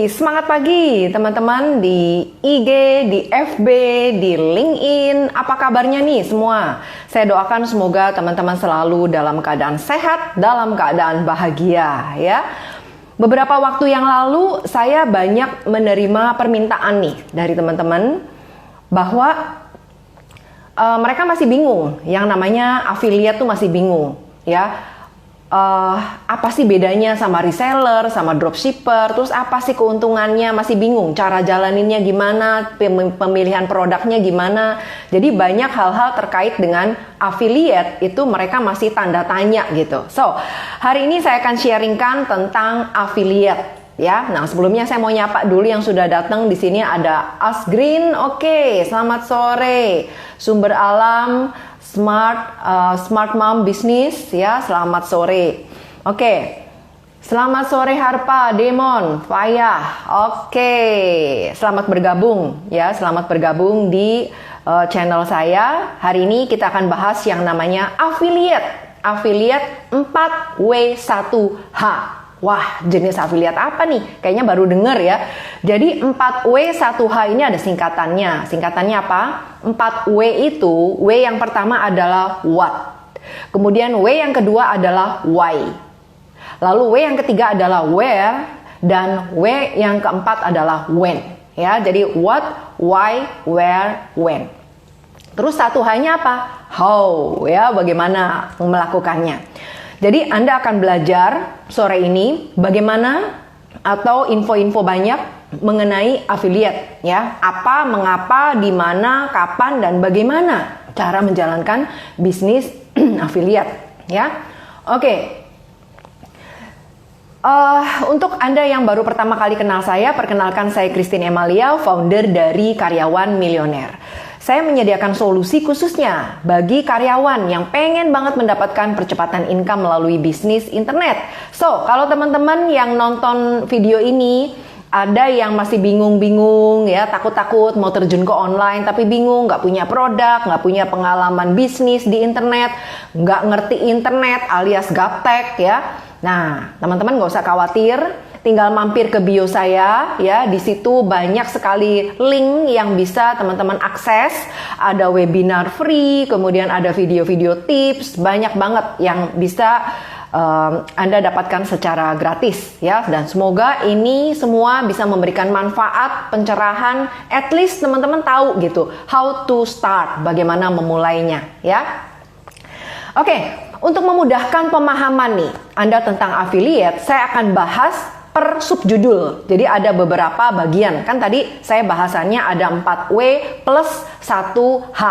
Semangat pagi teman-teman di IG, di FB, di LinkedIn. Apa kabarnya nih semua? Saya doakan semoga teman-teman selalu dalam keadaan sehat, dalam keadaan bahagia ya. Beberapa waktu yang lalu saya banyak menerima permintaan nih dari teman-teman bahwa mereka masih bingung, yang namanya affiliate tuh masih bingung ya. Apa sih bedanya sama reseller, sama dropshipper, terus apa sih keuntungannya, masih bingung cara jalaninnya gimana, pemilihan produknya gimana. Jadi banyak hal-hal terkait dengan affiliate itu mereka masih tanda tanya gitu. So, hari ini saya akan sharingkan tentang affiliate ya. Nah, sebelumnya saya mau nyapa dulu yang sudah datang. Di sini ada Asgreen. Selamat sore. Sumber Alam, Smart Mom Business ya, selamat sore. Selamat sore Harpa, Demon, Faya. Selamat bergabung ya, selamat bergabung di channel saya. Hari ini kita akan bahas yang namanya affiliate 4W1H. Wah, jenis affiliate apa nih? Kayaknya baru denger ya. Jadi 4W1H ini ada singkatannya. Singkatannya apa? 4W itu, W yang pertama adalah what. Kemudian W yang kedua adalah why. Lalu W yang ketiga adalah where. Dan W yang keempat adalah when. Ya, jadi what, why, where, when. Terus satu H-nya apa? How, ya, bagaimana melakukannya. Jadi Anda akan belajar sore ini bagaimana atau info-info banyak mengenai affiliate ya. Apa, mengapa, di mana, kapan, dan bagaimana cara menjalankan bisnis affiliate ya. Untuk Anda yang baru pertama kali kenal saya, perkenalkan saya Christine Emalia, founder dari Karyawan Milioner. Saya menyediakan solusi khususnya bagi karyawan yang pengen banget mendapatkan percepatan income melalui bisnis internet. So, kalau teman-teman yang nonton video ini ada yang masih bingung-bingung ya, takut-takut mau terjun ke online tapi bingung, nggak punya produk, nggak punya pengalaman bisnis di internet, nggak ngerti internet alias gaptek ya. Nah, teman-teman nggak usah khawatir. Tinggal mampir ke bio saya ya, di situ banyak sekali link yang bisa teman-teman akses. Ada webinar free, kemudian ada video-video tips, banyak banget yang bisa Anda dapatkan secara gratis ya. Dan semoga ini semua bisa memberikan manfaat, pencerahan, at least teman-teman tahu gitu how to start, bagaimana memulainya ya. Untuk memudahkan pemahaman nih Anda tentang affiliate, saya akan bahas per subjudul. Jadi ada beberapa bagian. Kan tadi saya bahasannya ada 4W plus 1H.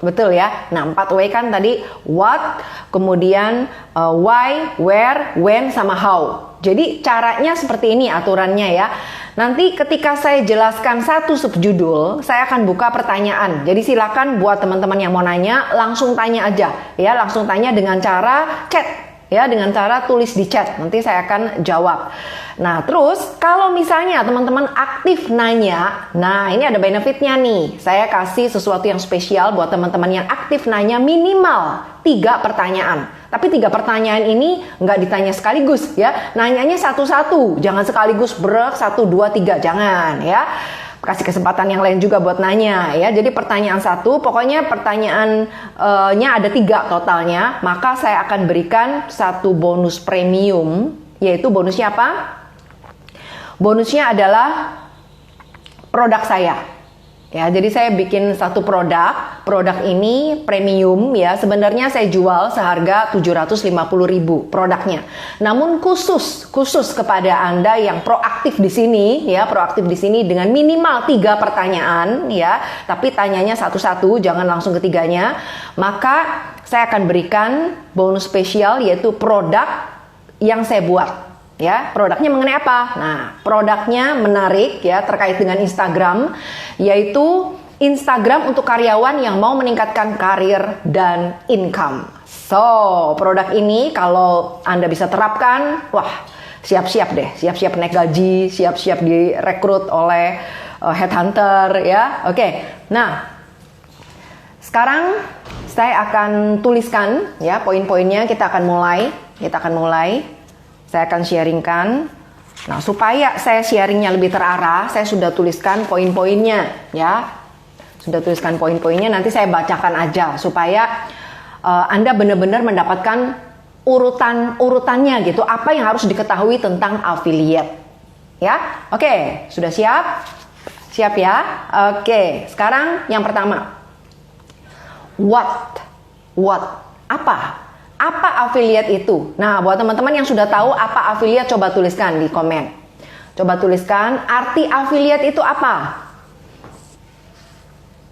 Betul ya? Nah, 4W kan tadi what, kemudian why, where, when, sama how. Jadi caranya seperti ini aturannya ya. Nanti ketika saya jelaskan satu subjudul, saya akan buka pertanyaan. Jadi silakan buat teman-teman yang mau nanya, langsung tanya aja. Ya, langsung tanya dengan cara chat. Ya, dengan cara tulis di chat, nanti saya akan jawab. Nah, terus kalau misalnya teman-teman aktif nanya, nah ini ada benefitnya nih. Saya kasih sesuatu yang spesial buat teman-teman yang aktif nanya minimal 3 pertanyaan. Tapi 3 pertanyaan ini nggak ditanya sekaligus ya. Nanyanya satu-satu, jangan sekaligus 1, 2, 3, jangan ya. Kasih kesempatan yang lain juga buat nanya ya. Jadi pertanyaan 1, pokoknya pertanyaannya ada 3 totalnya. Maka saya akan berikan 1 bonus premium. Yaitu bonusnya apa? Bonusnya adalah produk saya. Ya, jadi saya bikin 1 produk. Produk ini premium ya. Sebenarnya saya jual seharga 750.000 produknya. Namun khusus kepada Anda yang proaktif di sini ya, proaktif di sini dengan minimal 3 pertanyaan ya. Tapi tanyanya satu-satu, jangan langsung ketiganya. Maka saya akan berikan bonus spesial yaitu produk yang saya buat. Ya, produknya mengenai apa? Nah, produknya menarik ya, terkait dengan Instagram, yaitu Instagram untuk karyawan yang mau meningkatkan karir dan income. So, produk ini kalau Anda bisa terapkan, wah, siap-siap deh, siap-siap naik gaji, siap-siap direkrut oleh headhunter ya. Nah, sekarang saya akan tuliskan ya poin-poinnya, kita akan mulai. Saya akan sharingkan Nah, supaya saya sharingnya lebih terarah, saya sudah tuliskan poin-poinnya ya. Sudah tuliskan poin-poinnya, nanti saya bacakan aja supaya Anda benar-benar mendapatkan urutannya gitu, apa yang harus diketahui tentang affiliate. Ya, oke, sudah siap? Siap ya? Oke, sekarang yang pertama. What? Apa? Apa affiliate itu? Nah, buat teman-teman yang sudah tahu apa affiliate, coba tuliskan di komen. Coba tuliskan arti affiliate itu apa?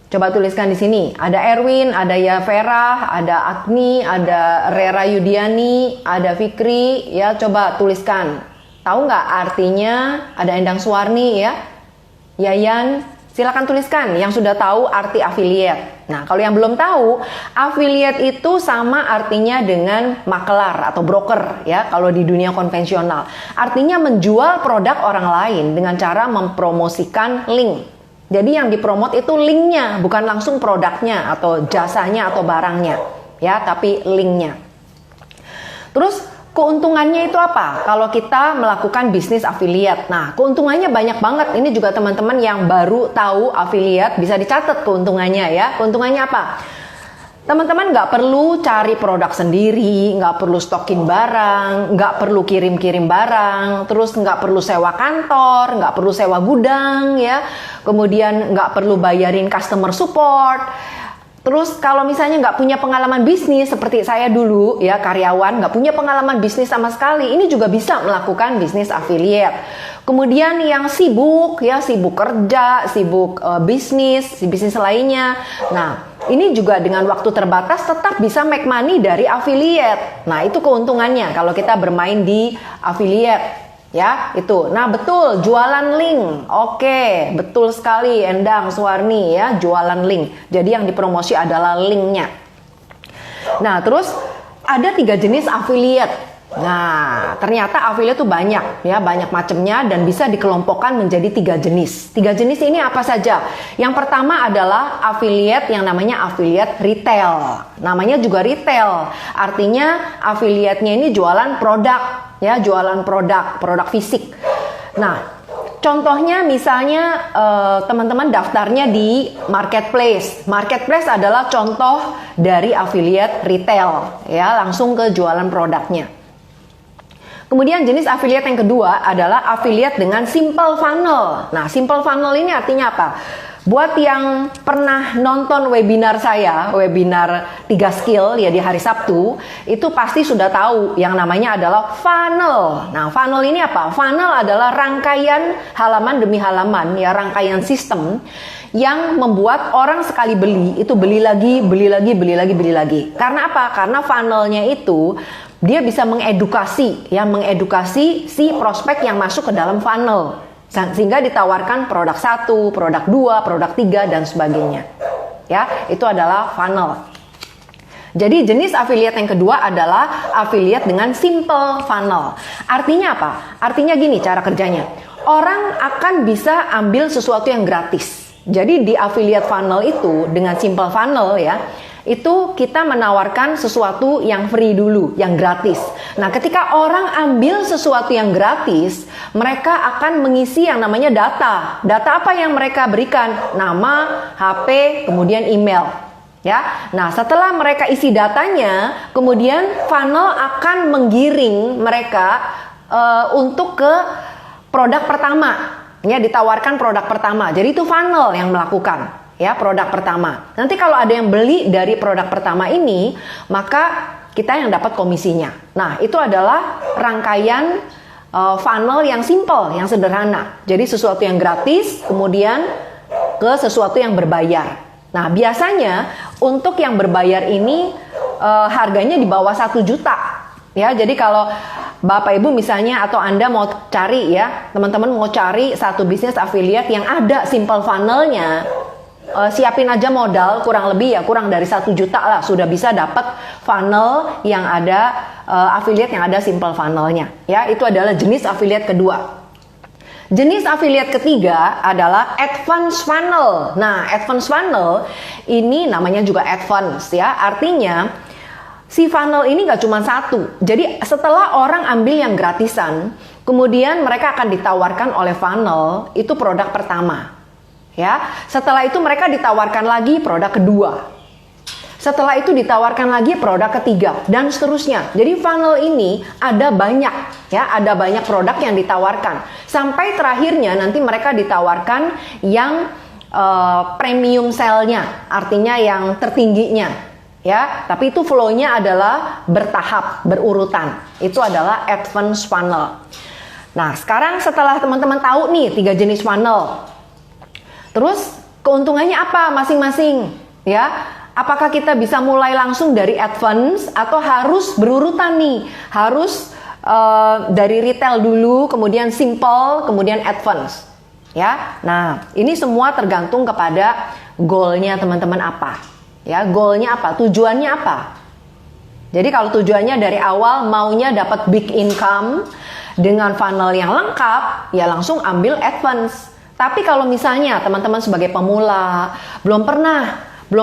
Coba tuliskan di sini. Ada Erwin, ada Yavera, ada Agni, ada Rera Yudiani, ada Fikri. Ya, coba tuliskan. Tahu nggak artinya? Ada Endang Suwarni ya, Yayan. Silakan tuliskan yang sudah tahu arti affiliate. Nah, kalau yang belum tahu, affiliate itu sama artinya dengan makelar atau broker ya, kalau di dunia konvensional. Artinya menjual produk orang lain dengan cara mempromosikan link. Jadi yang dipromot itu linknya, bukan langsung produknya atau jasanya atau barangnya ya, tapi linknya. Terus keuntungannya itu apa kalau kita melakukan bisnis affiliate? Nah, keuntungannya banyak banget. Ini juga teman-teman yang baru tahu affiliate bisa dicatat keuntungannya ya. Keuntungannya apa? Teman-teman nggak perlu cari produk sendiri, nggak perlu stokin barang, nggak perlu kirim-kirim barang, terus nggak perlu sewa kantor, nggak perlu sewa gudang ya. Kemudian nggak perlu bayarin customer support. Terus kalau misalnya nggak punya pengalaman bisnis seperti saya dulu ya, karyawan nggak punya pengalaman bisnis sama sekali, ini juga bisa melakukan bisnis affiliate. Kemudian yang sibuk ya, sibuk kerja, sibuk bisnis lainnya. Nah, ini juga dengan waktu terbatas tetap bisa make money dari affiliate. Nah, itu keuntungannya kalau kita bermain di affiliate. Ya, itu. Nah, betul, jualan link. Oke, betul sekali Endang Suwarni ya, jualan link. Jadi yang dipromosi adalah linknya. Nah, terus ada 3 jenis affiliate. Nah, ternyata affiliate itu banyak ya, banyak macamnya dan bisa dikelompokkan menjadi 3 jenis. 3 jenis ini apa saja? Yang pertama adalah affiliate yang namanya affiliate retail. Namanya juga retail. Artinya affiliate-nya ini jualan produk. Ya, jualan produk fisik. Nah, contohnya misalnya teman-teman daftarnya di marketplace. Marketplace adalah contoh dari affiliate retail, ya, langsung ke jualan produknya. Kemudian jenis affiliate yang kedua adalah affiliate dengan simple funnel. Nah, simple funnel ini artinya apa? Buat yang pernah nonton webinar saya, webinar 3 skill ya di hari Sabtu, itu pasti sudah tahu yang namanya adalah funnel. Nah, funnel ini apa? Funnel adalah rangkaian halaman demi halaman ya, rangkaian sistem yang membuat orang sekali beli itu beli lagi. Karena apa? Karena funnelnya itu dia bisa mengedukasi si prospek yang masuk ke dalam funnel. Sehingga ditawarkan produk 1, produk 2, produk 3 dan sebagainya. Ya, itu adalah funnel. Jadi jenis affiliate yang kedua adalah affiliate dengan simple funnel. Artinya apa? Artinya gini cara kerjanya. Orang akan bisa ambil sesuatu yang gratis. Jadi di affiliate funnel itu dengan simple funnel ya, itu kita menawarkan sesuatu yang free dulu, yang gratis. Nah, ketika orang ambil sesuatu yang gratis, mereka akan mengisi yang namanya data. Data apa yang mereka berikan? Nama, HP, kemudian email. Ya. Nah, setelah mereka isi datanya, kemudian funnel akan menggiring mereka untuk ke produk pertama. Ya, ditawarkan produk pertama. Jadi itu funnel yang melakukan. Ya, produk pertama. Nanti kalau ada yang beli dari produk pertama ini, maka kita yang dapat komisinya. Nah, itu adalah rangkaian funnel yang simple, yang sederhana. Jadi sesuatu yang gratis, kemudian ke sesuatu yang berbayar. Nah, biasanya untuk yang berbayar ini harganya di bawah 1 juta. Ya, jadi kalau Bapak Ibu misalnya atau Anda mau cari ya, teman-teman mau cari satu bisnis affiliate yang ada simple funnelnya, siapin aja modal kurang lebih ya, kurang dari 1 juta lah sudah bisa dapat funnel yang ada affiliate yang ada simple funnelnya. Ya, itu adalah jenis affiliate kedua. Jenis affiliate ketiga adalah advance funnel. Nah, advance funnel ini namanya juga advance ya, artinya si funnel ini nggak cuma satu. Jadi setelah orang ambil yang gratisan, Kemudian mereka akan ditawarkan oleh funnel itu produk pertama. Ya, setelah itu mereka ditawarkan lagi produk kedua. Setelah itu ditawarkan lagi produk ketiga dan seterusnya. Jadi funnel ini ada banyak, ya, ada banyak produk yang ditawarkan. Sampai terakhirnya nanti mereka ditawarkan yang premium sale-nya, artinya yang tertingginya, ya. Tapi itu flow-nya adalah bertahap, berurutan. Itu adalah advance funnel. Nah, sekarang setelah teman-teman tahu nih 3 jenis funnel, terus keuntungannya apa masing-masing, ya? Apakah kita bisa mulai langsung dari advance atau harus berurutan nih? Harus dari retail dulu, kemudian simple, kemudian advance. Ya, nah ini semua tergantung kepada goalnya teman-teman apa. Ya, goalnya apa? Tujuannya apa? Jadi kalau tujuannya dari awal maunya dapat big income dengan funnel yang lengkap, ya langsung ambil advance. Tapi kalau misalnya teman-teman sebagai pemula belum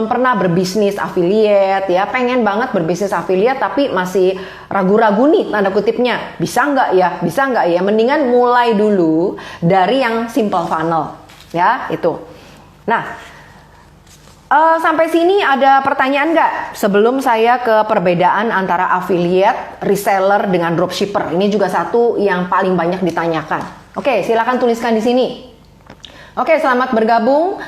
pernah berbisnis affiliate, ya pengen banget berbisnis affiliate tapi masih ragu-ragu nih tanda kutipnya, bisa nggak ya, mendingan mulai dulu dari yang simple funnel, ya itu. Nah, sampai sini ada pertanyaan nggak sebelum saya ke perbedaan antara affiliate, reseller dengan dropshipper? Ini juga satu yang paling banyak ditanyakan. Oke, silakan tuliskan di sini. Oke, selamat bergabung.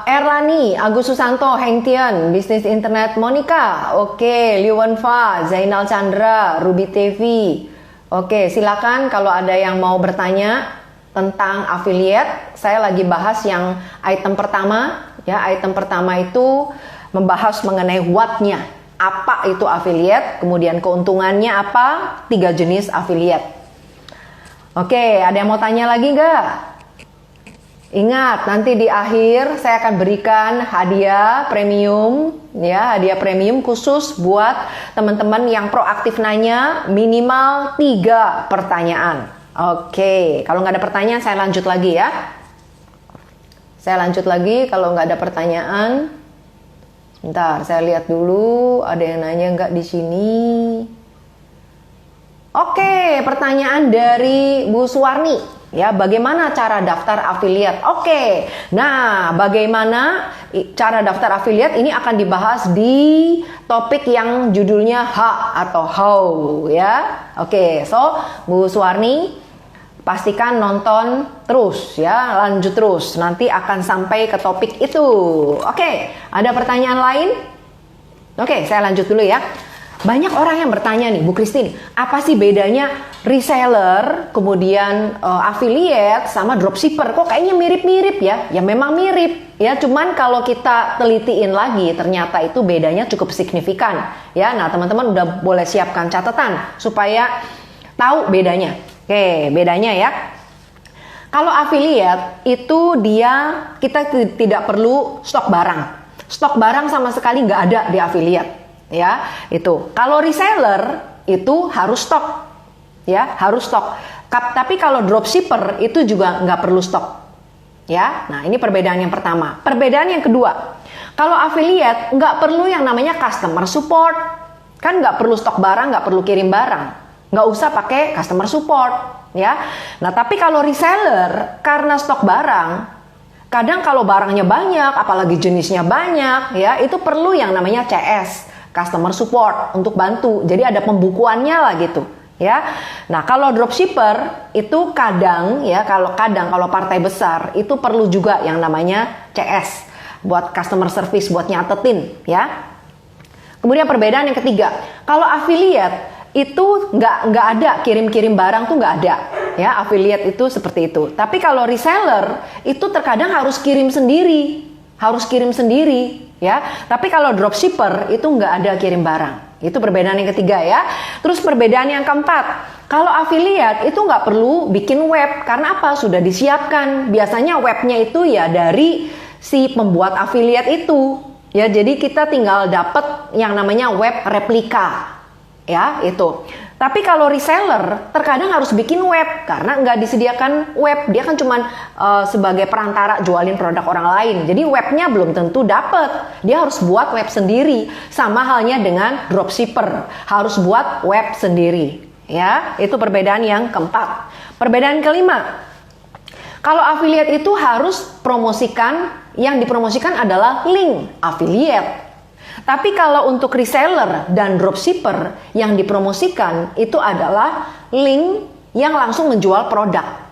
Erlani, Agus Susanto, Heng Tian, Bisnis Internet Monica, oke, Liu Wenfa, Zainal Chandra, Ruby TV. Oke, silakan kalau ada yang mau bertanya tentang affiliate. Saya lagi bahas yang item pertama, ya. Item pertama itu membahas mengenai what-nya. Apa itu affiliate, kemudian keuntungannya apa, 3 jenis affiliate. Oke, ada yang mau tanya lagi nggak? Ingat, nanti di akhir saya akan berikan hadiah premium, ya, hadiah premium khusus buat teman-teman yang proaktif nanya minimal 3 pertanyaan. Oke, kalau nggak ada pertanyaan saya lanjut lagi ya. Saya lanjut lagi kalau nggak ada pertanyaan. Bentar, saya lihat dulu ada yang nanya nggak di sini. Oke, pertanyaan dari Bu Suwarni. Ya, bagaimana cara daftar affiliate? Oke, nah bagaimana cara daftar affiliate ini akan dibahas di topik yang judulnya H atau How, ya. Oke, so Bu Suwarni pastikan nonton terus, ya, lanjut terus. Nanti akan sampai ke topik itu. Oke, ada pertanyaan lain? Oke, saya lanjut dulu ya. Banyak orang yang bertanya nih, Bu Christine, apa sih bedanya reseller, kemudian affiliate sama dropshipper? Kok kayaknya mirip-mirip ya? Ya memang mirip, ya. Cuman kalau kita telitiin lagi, ternyata itu bedanya cukup signifikan, ya. Nah, teman-teman udah boleh siapkan catatan supaya tahu bedanya. Oke, bedanya ya. Kalau affiliate itu kita tidak perlu stok barang. Stok barang sama sekali nggak ada di affiliate. Ya, itu. Kalau reseller itu harus stok, ya, harus stok. Tapi kalau dropshipper itu juga nggak perlu stok, ya. Nah, ini perbedaan yang pertama. Perbedaan yang kedua, kalau affiliate nggak perlu yang namanya customer support, kan nggak perlu stok barang, nggak perlu kirim barang, nggak usah pakai customer support, ya. Nah, tapi kalau reseller karena stok barang, kadang kalau barangnya banyak, apalagi jenisnya banyak, ya, itu perlu yang namanya CS. Customer support untuk bantu. Jadi ada pembukuannya lah gitu, ya. Nah, kalau dropshipper itu kadang kalau partai besar itu perlu juga yang namanya CS buat customer service, buat nyatetin, ya. Kemudian perbedaan yang ketiga, kalau affiliate itu nggak ada kirim-kirim barang tuh nggak ada, ya. Affiliate itu seperti itu. Tapi kalau reseller itu terkadang harus kirim sendiri, ya. Tapi kalau dropshipper itu nggak ada kirim barang. Itu perbedaan yang ketiga, ya. Terus perbedaan yang keempat, kalau affiliate itu nggak perlu bikin web. Karena apa? Sudah disiapkan. Biasanya webnya itu ya dari si pembuat affiliate itu. Ya, jadi kita tinggal dapat yang namanya web replika, ya, itu. Tapi kalau reseller terkadang harus bikin web karena nggak disediakan web. Dia kan cuma sebagai perantara jualin produk orang lain. Jadi webnya belum tentu dapet. Dia harus buat web sendiri. Sama halnya dengan dropshipper, harus buat web sendiri. Ya, itu perbedaan yang keempat. Perbedaan kelima, kalau affiliate itu harus promosikan, yang dipromosikan adalah link affiliate. Tapi kalau untuk reseller dan dropshipper, yang dipromosikan itu adalah link yang langsung menjual produk.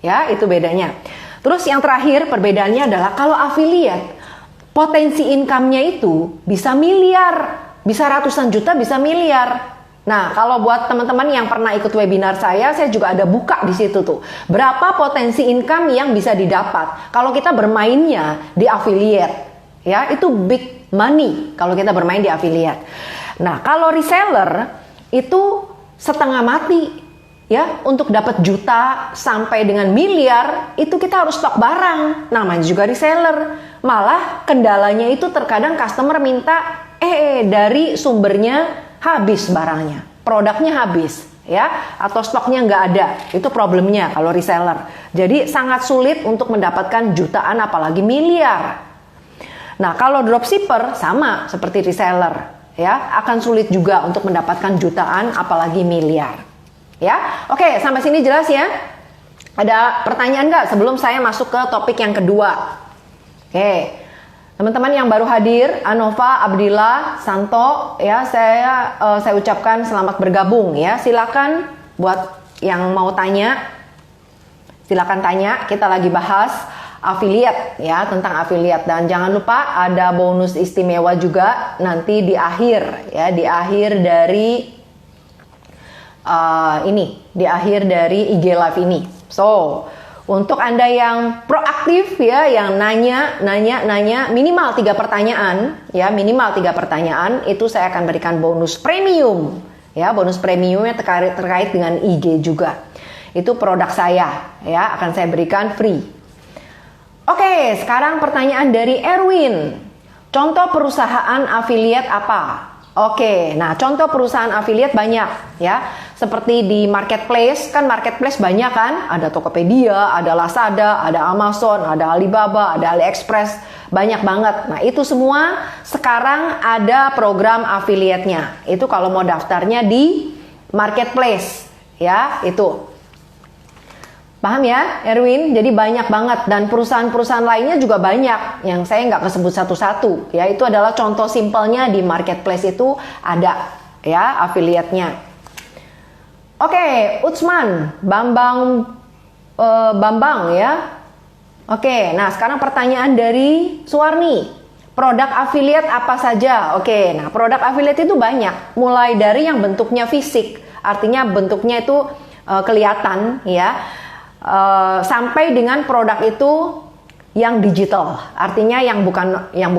Ya, itu bedanya. Terus yang terakhir perbedaannya adalah kalau affiliate, potensi income-nya itu bisa miliar, bisa ratusan juta, bisa miliar. Nah, kalau buat teman-teman yang pernah ikut webinar saya juga ada buka di situ tuh. Berapa potensi income yang bisa didapat kalau kita bermainnya di affiliate. Ya, itu big money kalau kita bermain di affiliate. Nah, kalau reseller itu setengah mati. Ya, untuk dapat juta sampai dengan miliar itu kita harus stok barang. Namanya juga reseller. Malah kendalanya itu terkadang customer minta dari sumbernya habis barangnya, produknya habis, ya, atau stoknya nggak ada. Itu problemnya kalau reseller. Jadi sangat sulit untuk mendapatkan jutaan, apalagi miliar. Nah, kalau dropshipper sama seperti reseller, ya, akan sulit juga untuk mendapatkan jutaan, apalagi miliar. Ya, oke, sampai sini jelas ya. Ada pertanyaan nggak sebelum saya masuk ke topik yang kedua? Oke. Teman-teman yang baru hadir, Anova, Abdillah, Santo, ya, saya ucapkan selamat bergabung ya. Silakan buat yang mau tanya, silakan tanya. Kita lagi bahas affiliate ya, tentang affiliate, dan jangan lupa ada bonus istimewa juga nanti di akhir ya, di akhir dari di akhir dari IG live ini. So, untuk Anda yang proaktif ya, yang nanya minimal 3 pertanyaan ya, minimal 3 pertanyaan, itu saya akan berikan bonus premium ya, bonus premiumnya terkait dengan IG juga. Itu produk saya ya, akan saya berikan free. Oke, sekarang pertanyaan dari Erwin. Contoh perusahaan affiliate apa? Oke, nah contoh perusahaan affiliate banyak ya. Seperti di marketplace, kan marketplace banyak kan? Ada Tokopedia, ada Lazada, ada Amazon, ada Alibaba, ada AliExpress, banyak banget. Nah, itu semua sekarang ada program affiliate-nya. Itu kalau mau daftarnya di marketplace ya, itu. Paham ya, Erwin? Jadi banyak banget, dan perusahaan-perusahaan lainnya juga banyak yang saya nggak kesebut satu-satu. Ya, itu adalah contoh simpelnya di marketplace itu ada ya affiliate-nya. Oke, Utsman, Bambang ya. Oke, nah sekarang pertanyaan dari Suwarni. Produk affiliate apa saja? Oke, nah produk affiliate itu banyak. Mulai dari yang bentuknya fisik, artinya bentuknya itu kelihatan ya. Sampai dengan produk itu yang digital, artinya yang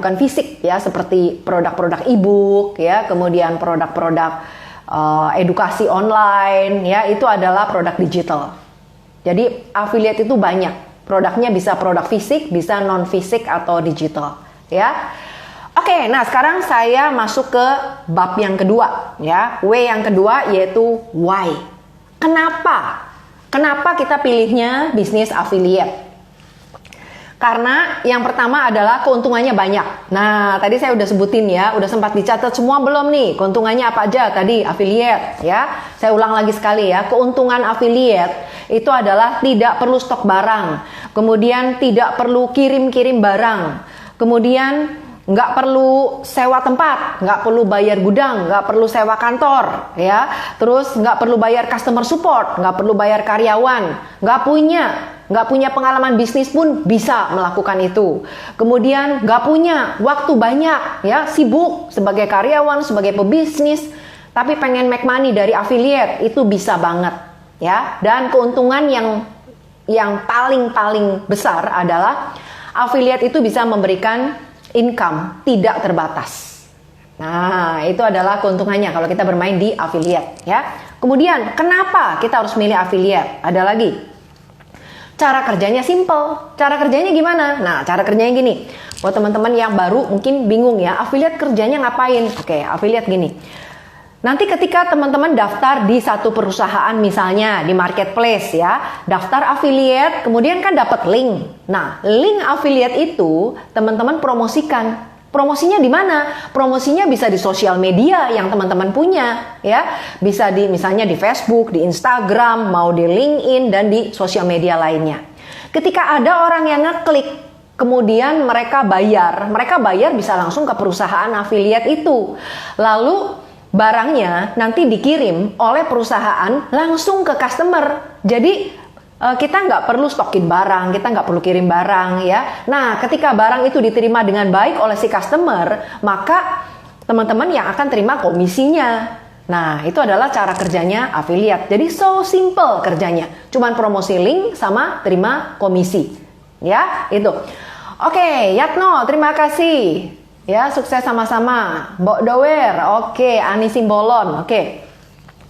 bukan fisik ya, seperti produk-produk e-book ya, kemudian produk-produk edukasi online ya, itu adalah produk digital. Jadi affiliate itu banyak, produknya bisa produk fisik, bisa non fisik atau digital ya. Oke, nah sekarang saya masuk ke bab yang kedua ya, W yang kedua, yaitu why. Kenapa kita pilihnya bisnis affiliate? Karena yang pertama adalah keuntungannya banyak. Nah, tadi saya udah sebutin ya, udah sempat dicatat semua belum nih? Keuntungannya apa aja tadi? Affiliate ya. Saya ulang lagi sekali ya, keuntungan affiliate itu adalah tidak perlu stok barang, kemudian tidak perlu kirim-kirim barang, kemudian nggak perlu sewa tempat, nggak perlu bayar gudang, nggak perlu sewa kantor ya, terus nggak perlu bayar customer support, nggak perlu bayar karyawan, nggak punya pengalaman bisnis pun bisa melakukan itu. Kemudian nggak punya waktu banyak ya, sibuk sebagai karyawan, sebagai pebisnis, tapi pengen make money dari affiliate, itu bisa banget ya. Dan keuntungan yang paling besar adalah affiliate itu bisa memberikan income tidak terbatas. Nah, itu adalah keuntungannya kalau kita bermain di affiliate ya. Kemudian, kenapa kita harus milih affiliate? Ada lagi. Cara kerjanya simple. Cara kerjanya gimana? Nah, cara kerjanya gini. Buat teman-teman yang baru mungkin bingung ya, affiliate kerjanya ngapain? Oke, affiliate gini. Nanti ketika teman-teman daftar di satu perusahaan, misalnya di marketplace ya, daftar affiliate, kemudian kan dapat link. Nah, link affiliate itu teman-teman promosikan Promosinya di mana? Promosinya bisa di sosial media yang teman-teman punya, ya. Bisa di misalnya di Facebook, di Instagram, mau di LinkedIn dan di sosial media lainnya. Ketika ada orang yang ngeklik, kemudian mereka bayar bisa langsung ke perusahaan afiliat itu. Lalu barangnya nanti dikirim oleh perusahaan langsung ke customer. Jadi kita nggak perlu stokin barang, kita nggak perlu kirim barang ya. Nah, ketika barang itu diterima dengan baik oleh si customer, maka teman-teman yang akan terima komisinya. Nah, itu adalah cara kerjanya affiliate. Jadi so simple kerjanya. Cuman promosi link sama terima komisi. Ya, itu. Oke, Yatno, terima kasih. Ya, sukses sama-sama. Mbok Dower, oke, Ani Simbolon, oke.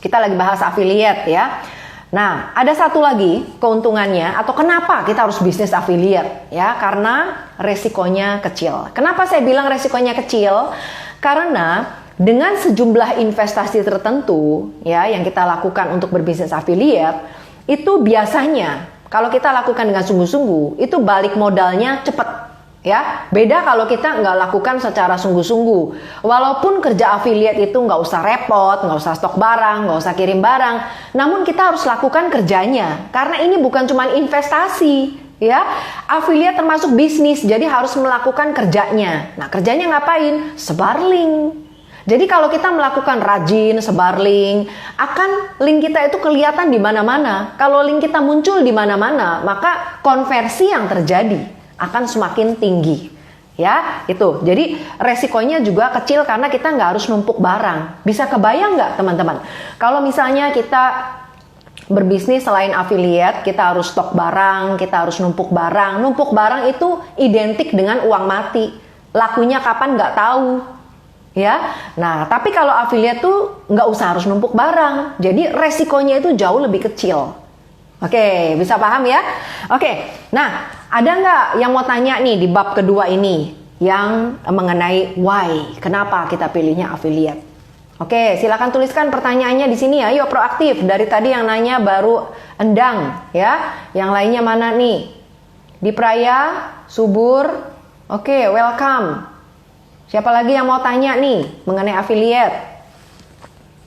Kita lagi bahas affiliate ya. Nah, ada satu lagi keuntungannya atau kenapa kita harus bisnis affiliate ya, karena resikonya kecil. Kenapa saya bilang resikonya kecil? Karena dengan sejumlah investasi tertentu ya yang kita lakukan untuk berbisnis affiliate, itu biasanya kalau kita lakukan dengan sungguh-sungguh, itu balik modalnya cepat. Ya, beda kalau kita nggak lakukan secara sungguh-sungguh. Walaupun kerja affiliate itu nggak usah repot, nggak usah stok barang, nggak usah kirim barang, namun kita harus lakukan kerjanya. Karena ini bukan cuma investasi, ya. Affiliate termasuk bisnis, jadi harus melakukan kerjanya. Nah, kerjanya ngapain? Sebar link. Jadi kalau kita melakukan rajin sebar link, akan link kita itu kelihatan di mana-mana. Kalau link kita muncul di mana-mana, maka konversi yang terjadi akan semakin tinggi, ya itu. Jadi resikonya juga kecil karena kita nggak harus numpuk barang. Bisa kebayang nggak teman-teman? Kalau misalnya kita berbisnis selain affiliate, kita harus stok barang, kita harus numpuk barang. Numpuk barang itu identik dengan uang mati. Lakunya kapan nggak tahu, ya. Nah, tapi kalau affiliate tuh nggak usah harus numpuk barang. Jadi resikonya itu jauh lebih kecil. Oke, bisa paham ya? Oke, nah ada nggak yang mau tanya nih di bab kedua ini yang mengenai why, kenapa kita pilihnya affiliate? Oke, silakan tuliskan pertanyaannya di sini ya. Yuk proaktif. Dari tadi yang nanya baru Endang ya. Yang lainnya mana nih? Di Praya, Subur. Oke, welcome. Siapa lagi yang mau tanya nih mengenai affiliate?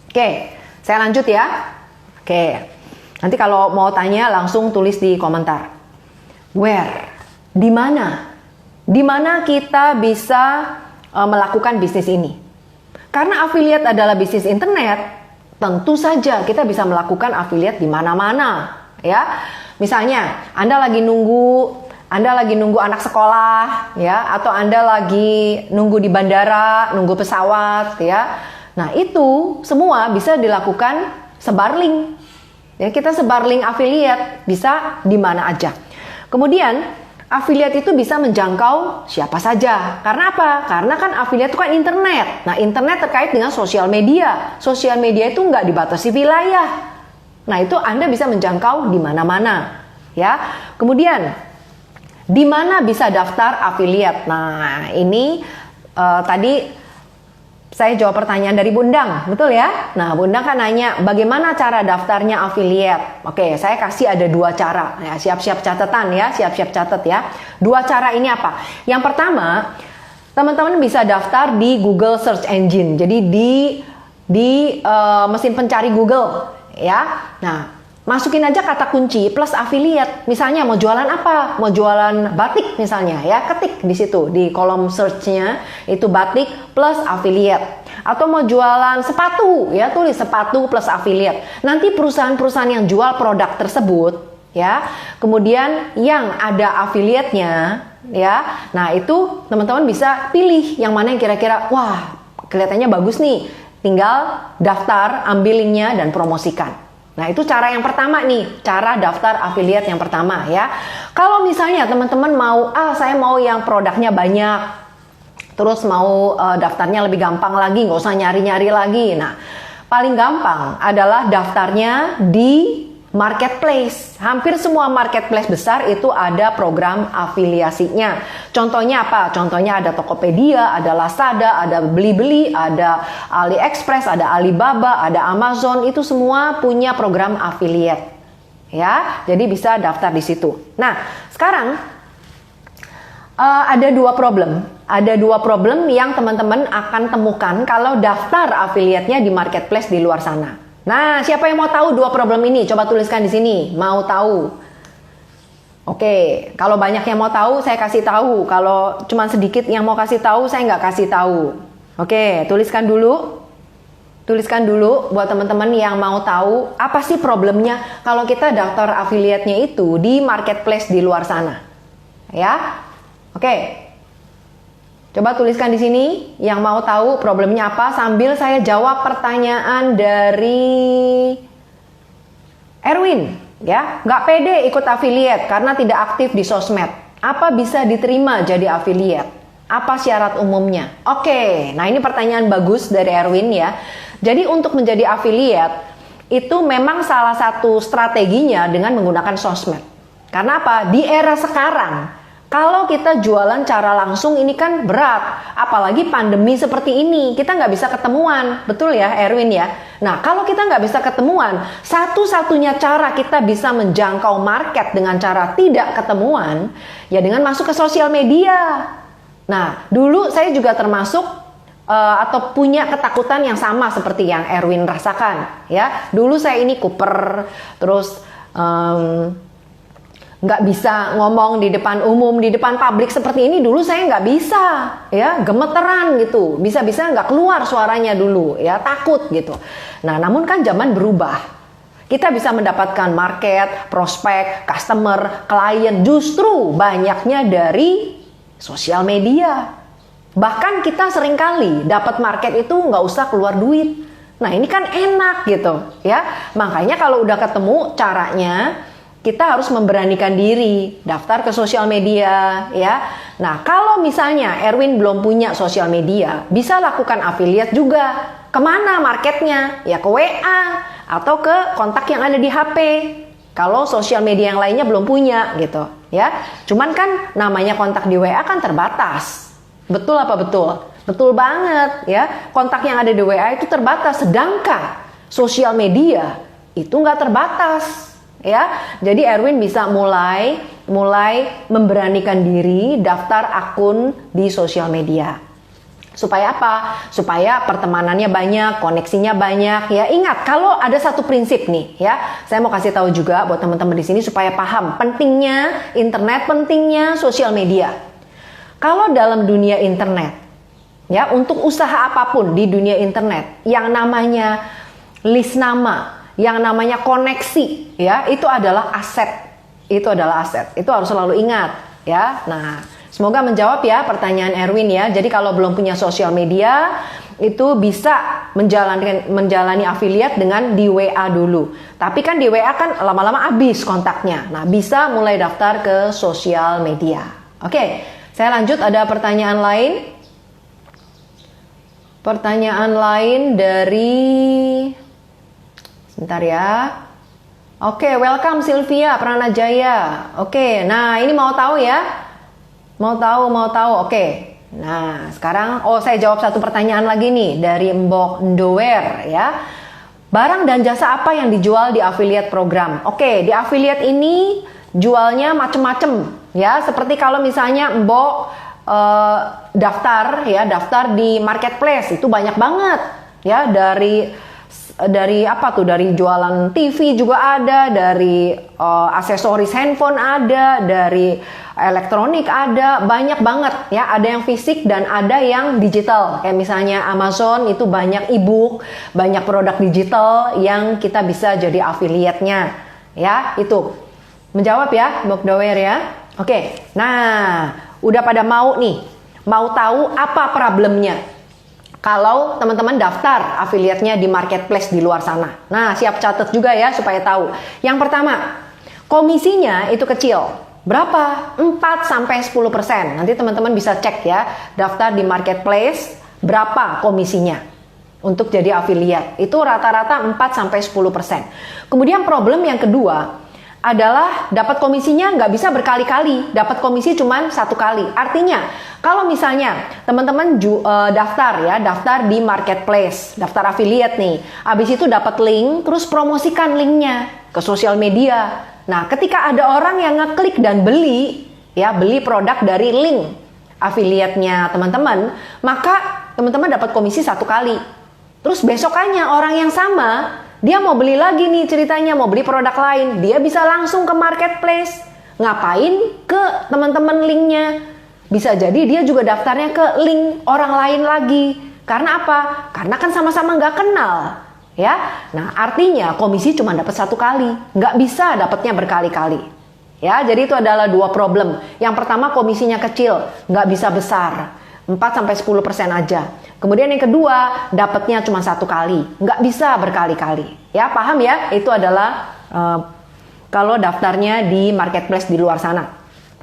Oke, saya lanjut ya. Oke. Nanti kalau mau tanya langsung tulis di komentar. Where? Di mana? Di mana kita bisa melakukan bisnis ini? Karena affiliate adalah bisnis internet, tentu saja kita bisa melakukan affiliate di mana-mana, ya. Misalnya, Anda lagi nunggu anak sekolah, ya, atau Anda lagi nunggu di bandara, nunggu pesawat, ya. Nah, itu semua bisa dilakukan sebar link. Ya, kita sebar link affiliate bisa di mana aja. Kemudian affiliate itu bisa menjangkau siapa saja. Karena apa? Karena kan affiliate itu kan internet. Nah, internet terkait dengan sosial media. Sosial media itu nggak dibatasi wilayah. Nah, itu Anda bisa menjangkau di mana-mana. Ya. Kemudian di mana bisa daftar affiliate? Nah, ini tadi saya jawab pertanyaan dari Bundang, betul ya? Nah, Bundang kan nanya, bagaimana cara daftarnya affiliate? Oke, saya kasih ada 2 cara. Ya, siap-siap catatan ya, siap-siap catat ya. 2 cara ini apa? Yang pertama, teman-teman bisa daftar di Google Search Engine. Jadi di mesin pencari Google, ya. Nah, masukin aja kata kunci plus affiliate. Misalnya mau jualan apa? Mau jualan batik misalnya ya, ketik di situ di kolom search-nya itu batik plus affiliate. Atau mau jualan sepatu ya, tulis sepatu plus affiliate. Nanti perusahaan-perusahaan yang jual produk tersebut ya, kemudian yang ada affiliate-nya ya. Nah, itu teman-teman bisa pilih yang mana yang kira-kira wah, kelihatannya bagus nih. Tinggal daftar, ambil linknya dan promosikan. Nah, itu cara yang pertama nih, cara daftar affiliate yang pertama ya. Kalau misalnya teman-teman mau, saya mau yang produknya banyak, terus mau daftarnya lebih gampang lagi, nggak usah nyari-nyari lagi. Nah, paling gampang adalah daftarnya di marketplace. Hampir semua marketplace besar itu ada program afiliasinya. Contohnya apa? Contohnya ada Tokopedia, ada Lazada, ada Blibli, ada AliExpress, ada Alibaba, ada Amazon. Itu semua punya program affiliate. Ya, jadi bisa daftar di situ. Nah, sekarang Ada dua problem. Ada dua problem yang teman-teman akan temukan kalau daftar afiliatnya di marketplace di luar sana. Nah, siapa yang mau tahu dua problem ini? Coba tuliskan di sini. Mau tahu? Oke, kalau banyak yang mau tahu, saya kasih tahu. Kalau cuma sedikit yang mau kasih tahu, saya nggak kasih tahu. Oke, tuliskan dulu. Tuliskan dulu buat teman-teman yang mau tahu apa sih problemnya kalau kita daftar afiliatnya itu di marketplace di luar sana. Ya. Oke. Coba tuliskan di sini yang mau tahu problemnya apa sambil saya jawab pertanyaan dari Erwin. Ya, nggak pede ikut affiliate karena tidak aktif di sosmed. Apa bisa diterima jadi affiliate? Apa syarat umumnya? Oke, nah ini pertanyaan bagus dari Erwin ya. Jadi untuk menjadi affiliate itu memang salah satu strateginya dengan menggunakan sosmed. Karena apa? Di era sekarang, kalau kita jualan cara langsung ini kan berat, apalagi pandemi seperti ini, kita nggak bisa ketemuan, betul ya Erwin ya? Nah kalau kita nggak bisa ketemuan, satu-satunya cara kita bisa menjangkau market dengan cara tidak ketemuan, ya dengan masuk ke sosial media. Nah dulu saya juga termasuk atau punya ketakutan yang sama seperti yang Erwin rasakan, ya. Dulu saya ini kuper, terus nggak bisa ngomong di depan umum, di depan publik seperti ini dulu saya nggak bisa, ya gemeteran gitu, bisa-bisa nggak keluar suaranya dulu, ya takut gitu. Nah namun kan zaman berubah, kita bisa mendapatkan market, prospek, customer, klien justru banyaknya dari sosial media. Bahkan kita seringkali dapat market itu nggak usah keluar duit. Nah ini kan enak gitu, ya. Makanya kalau udah ketemu caranya, kita harus memberanikan diri, daftar ke sosial media, ya. Nah, kalau misalnya Erwin belum punya sosial media, bisa lakukan affiliate juga. Kemana marketnya? Ya ke WA atau ke kontak yang ada di HP. Kalau sosial media yang lainnya belum punya, gitu, ya. Cuman kan namanya kontak di WA kan terbatas. Betul apa betul? Betul banget, ya. Kontak yang ada di WA itu terbatas, sedangkan sosial media itu nggak terbatas. Ya, jadi Erwin bisa mulai memberanikan diri daftar akun di sosial media. Supaya apa? Supaya pertemanannya banyak, koneksinya banyak. Ya, ingat kalau ada satu prinsip nih, ya. Saya mau kasih tahu juga buat teman-teman di sini supaya paham pentingnya internet, pentingnya sosial media. Kalau dalam dunia internet, ya, untuk usaha apapun di dunia internet, yang namanya list nama, yang namanya koneksi, ya, itu adalah aset. Itu adalah aset. Itu harus selalu ingat, ya. Nah, semoga menjawab ya pertanyaan Erwin ya. Jadi kalau belum punya sosial media, itu bisa menjalani affiliate dengan di WA dulu. Tapi kan di WA kan lama-lama habis kontaknya. Nah, bisa mulai daftar ke sosial media. Oke, saya lanjut, ada pertanyaan lain. Pertanyaan lain dari... Sebentar ya. Oke, welcome Sylvia Pranajaya. Oke, nah ini mau tahu ya? Mau tahu. Oke. Nah, sekarang saya jawab satu pertanyaan lagi nih dari Mbok Ndower ya. Barang dan jasa apa yang dijual di affiliate program? Oke, di affiliate ini jualnya macem-macem ya. Seperti kalau misalnya Mbok daftar di marketplace itu banyak banget ya, dari apa tuh, dari jualan TV juga ada, dari aksesoris handphone ada, dari elektronik ada, banyak banget ya. Ada yang fisik dan ada yang digital. Kayak misalnya Amazon itu banyak e-book, banyak produk digital yang kita bisa jadi affiliate-nya. Ya, itu. Menjawab ya, Mbok Dower ya. Oke. Nah, udah pada mau nih, mau tahu apa problemnya kalau teman-teman daftar affiliate-nya di marketplace di luar sana. Nah, siap catat juga ya supaya tahu. Yang pertama, komisinya itu kecil. Berapa? 4-10%. Nanti teman-teman bisa cek ya, daftar di marketplace berapa komisinya untuk jadi affiliate. Itu rata-rata 4-10%. Kemudian problem yang kedua adalah dapat komisinya nggak bisa berkali-kali, dapat komisi cuma satu kali. Artinya kalau misalnya teman-teman daftar di marketplace, daftar affiliate nih, habis itu dapat link, terus promosikan linknya ke sosial media. Nah, ketika ada orang yang ngeklik dan beli, ya, beli produk dari link affiliate-nya teman-teman, maka teman-teman dapat komisi 1 kali. Terus besokannya orang yang sama, dia mau beli lagi nih ceritanya, mau beli produk lain, dia bisa langsung ke marketplace. Ngapain ke teman-teman linknya? Bisa jadi dia juga daftarnya ke link orang lain lagi. Karena apa? Karena kan sama-sama nggak kenal. Ya, nah artinya komisi cuma dapat 1 kali, nggak bisa dapatnya berkali-kali. Ya, jadi itu adalah 2 problem. Yang pertama komisinya kecil, nggak bisa besar, 4-10% aja. Kemudian yang kedua dapatnya cuma 1 kali, nggak bisa berkali-kali. Ya, paham ya? Itu adalah kalau daftarnya di marketplace di luar sana.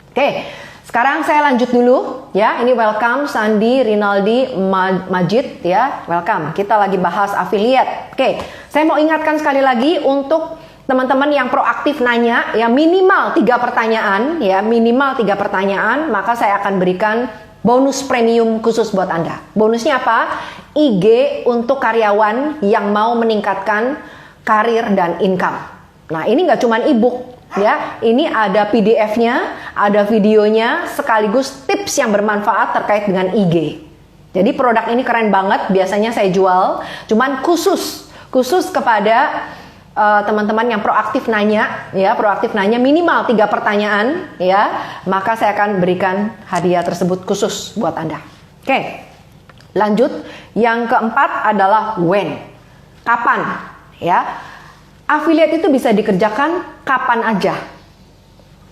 Oke. Sekarang saya lanjut dulu ya. Ini welcome Sandi Rinaldi Majid ya. Welcome. Kita lagi bahas affiliate. Oke. Saya mau ingatkan sekali lagi untuk teman-teman yang proaktif nanya ya, minimal 3 pertanyaan ya, minimal 3 pertanyaan, maka saya akan berikan bonus premium khusus buat Anda. Bonusnya apa? IG untuk karyawan yang mau meningkatkan karir dan income. Nah, ini nggak cuma e-book ya, ini ada PDF-nya, ada videonya, sekaligus tips yang bermanfaat terkait dengan IG. Jadi produk ini keren banget, biasanya saya jual, cuman khusus kepada teman-teman yang proaktif nanya, ya, proaktif nanya minimal 3 pertanyaan, ya, maka saya akan berikan hadiah tersebut khusus buat Anda. Oke, lanjut. Yang keempat adalah when, kapan, ya. Affiliate itu bisa dikerjakan kapan aja.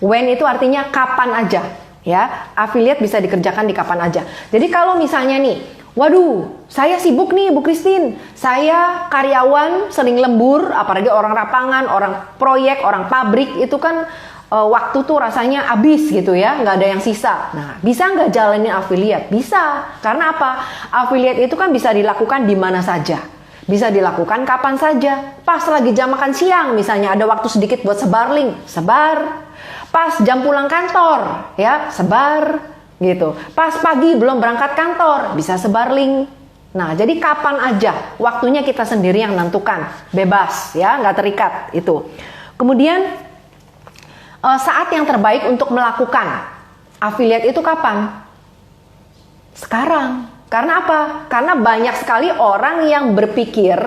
When itu artinya kapan aja, ya. Affiliate bisa dikerjakan di kapan aja. Jadi kalau misalnya nih, waduh, saya sibuk nih Bu Christine, saya karyawan sering lembur, apalagi orang lapangan, orang proyek, orang pabrik, itu kan waktu tuh rasanya habis gitu ya, nggak ada yang sisa. Nah, bisa nggak jalanin affiliate? Bisa, karena apa? Affiliate itu kan bisa dilakukan di mana saja. Bisa dilakukan kapan saja. Pas lagi jam makan siang misalnya ada waktu sedikit buat sebar link, sebar. Pas jam pulang kantor, ya, sebar gitu. Pas pagi belum berangkat kantor, bisa sebar link. Nah, jadi kapan aja, waktunya kita sendiri yang menentukan, bebas ya, nggak terikat itu. Kemudian saat yang terbaik untuk melakukan affiliate itu kapan? Sekarang. Karena apa? Karena banyak sekali orang yang berpikir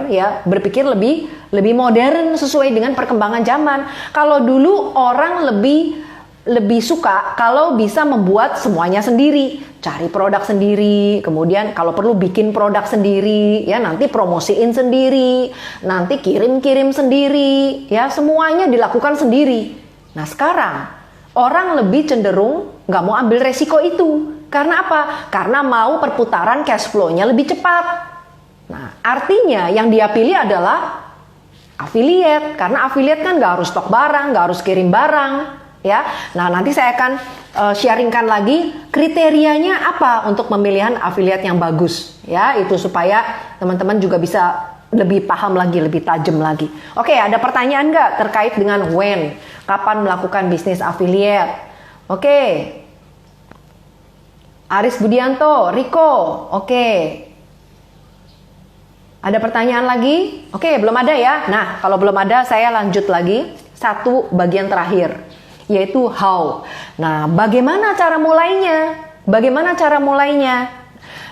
lebih modern sesuai dengan perkembangan zaman. Kalau dulu orang lebih suka kalau bisa membuat semuanya sendiri, cari produk sendiri, kemudian kalau perlu bikin produk sendiri, ya, nanti promosiin sendiri, nanti kirim sendiri, ya, semuanya dilakukan sendiri. Nah, sekarang orang lebih cenderung nggak mau ambil resiko itu. Karena apa? Karena mau perputaran cash flow-nya lebih cepat. Nah, artinya yang dia pilih adalah affiliate. Karena affiliate kan nggak harus stok barang, nggak harus kirim barang, ya. Nah, nanti saya akan sharingkan lagi kriterianya apa untuk pemilihan affiliate yang bagus, ya. Itu supaya teman-teman juga bisa lebih paham lagi, lebih tajam lagi. Oke, ada pertanyaan nggak terkait dengan when? Kapan melakukan bisnis affiliate? Oke. Aris Budianto, Riko, oke. Ada pertanyaan lagi? Oke, belum ada ya? Nah, kalau belum ada saya lanjut lagi. 1 bagian terakhir, yaitu how. Nah, bagaimana cara mulainya? Bagaimana cara mulainya?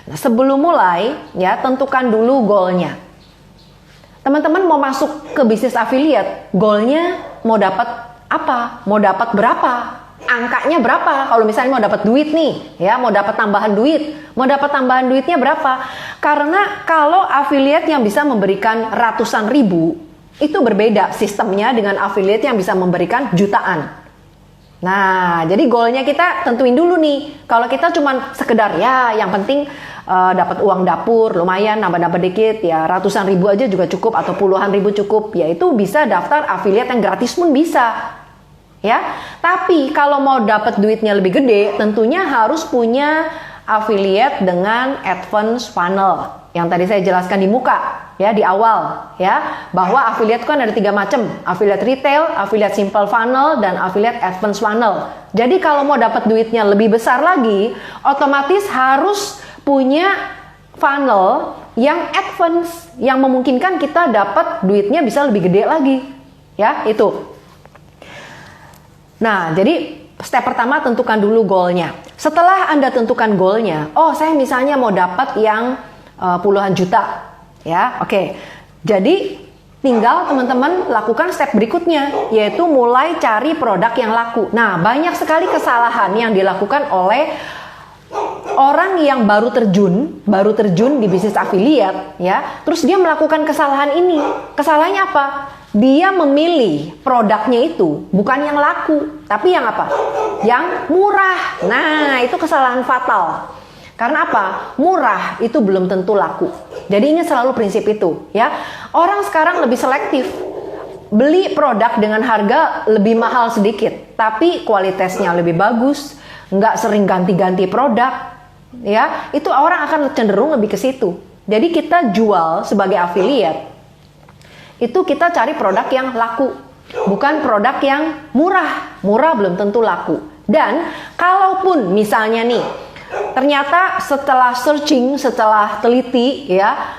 Nah, sebelum mulai, ya, tentukan dulu goalnya. Teman-teman mau masuk ke bisnis affiliate, goalnya mau dapat apa? Mau dapat berapa? Angkanya berapa? Kalau misalnya mau dapat duit nih, ya, mau dapat tambahan duit, mau dapat tambahan duitnya berapa? Karena kalau affiliate yang bisa memberikan ratusan ribu, itu berbeda sistemnya dengan affiliate yang bisa memberikan jutaan. Nah, jadi goalnya kita tentuin dulu nih. Kalau kita cuma sekedar, ya, yang penting dapat uang dapur, lumayan, nambah-nambah dikit, ya, ratusan ribu aja juga cukup atau puluhan ribu cukup, ya, itu bisa daftar affiliate yang gratis pun bisa. Ya, tapi kalau mau dapat duitnya lebih gede, tentunya harus punya affiliate dengan advance funnel yang tadi saya jelaskan di muka, ya, di awal, ya, bahwa affiliate kan ada 3 macam, affiliate retail, affiliate simple funnel, dan affiliate advance funnel. Jadi kalau mau dapat duitnya lebih besar lagi, otomatis harus punya funnel yang advance, yang memungkinkan kita dapat duitnya bisa lebih gede lagi, ya, itu. Nah, jadi step pertama tentukan dulu goalnya. Setelah Anda tentukan goalnya, oh saya misalnya mau dapat yang puluhan juta, ya, oke. Jadi tinggal teman-teman lakukan step berikutnya, yaitu mulai cari produk yang laku. Nah, banyak sekali kesalahan yang dilakukan oleh orang yang baru terjun di bisnis afiliat, ya. Terus dia melakukan kesalahan ini. Kesalahannya apa? Dia memilih produknya itu bukan yang laku, tapi yang apa? Yang murah. Nah, itu kesalahan fatal. Karena apa? Murah itu belum tentu laku. Jadi ingat selalu prinsip itu, ya. Orang sekarang lebih selektif. Beli produk dengan harga lebih mahal sedikit, tapi kualitasnya lebih bagus, nggak sering ganti-ganti produk, ya. Itu orang akan cenderung lebih ke situ. Jadi kita jual sebagai affiliate, itu kita cari produk yang laku, bukan produk yang murah. Murah belum tentu laku. Dan kalaupun misalnya nih, ternyata setelah searching, setelah teliti, ya,